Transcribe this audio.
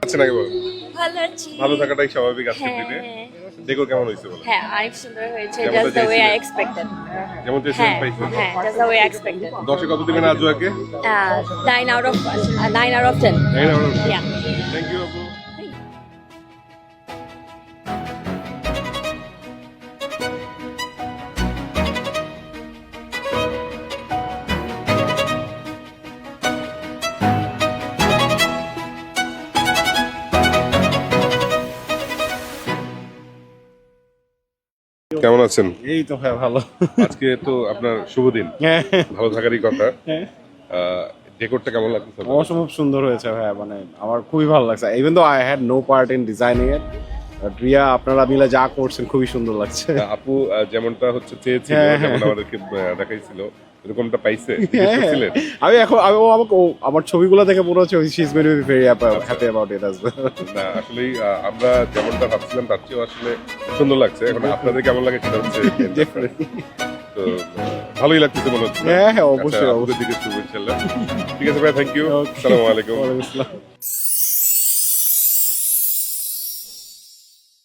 আচ্ছা নাকি বল ভালো আছি। ভালো থাকাটাই স্বাভাবিক আজকে হ্যাঁ, দিনে হ্যাঁ। ডেকোর কেমন হয়েছে বলো হ্যাঁ, অনেক সুন্দর হয়েছে। যেমনটা Just the way I চাইছিলেন। expected. যেমন চেয়েছিলেন হ্যাঁ, পাইছেন হ্যাঁ, just the way I expected. 10-এ কত দিবেন আজওয়াকে 9 out of 9 out of 10. Yeah. Thank you আপু কেমন আছেন এই তো ভাই ভালো। আজকে তো আপনার শুভ দিন ভালো থাকারই কথা ডেকোরটা কেমন লাগছে অসম্ভব সুন্দর হয়েছে ভাই, মানে আমার খুবই ভালো লাগছে। Even though I had no part in designing it, Riya আপনারা মিলে যা করছেন খুবই সুন্দর লাগছে। আপু যেমনটা হচ্ছে চেয়েছিল হ্যাঁ, যেমন আমাদেরকে দেখাইছিল এরকমটা পাইছে হ্যাঁ, ছিলেন আমি এখন ও আমাকে আমার ছবিগুলো দেখে মনে হচ্ছে she is very very happy about it as well. না আসলে আমরা যেমনটা ভাবছিলাম তার চেয়েও আসলে সুন্দর লাগছে এখন আপনাদের কেমন লাগে সেটা হচ্ছে তো ভালোই লাগতেছে মনে হচ্ছে হ্যাঁ, হ্যাঁ, অবশ্যই, আচ্ছা, অবশ্যই। আপনাদের দিকে শুভ ইনশাআল্লাহ ঠিক আছে ভাই থ্যাংক ইউ আসসালামু আলাইকুম ওয়ালাইকুম আসসালাম।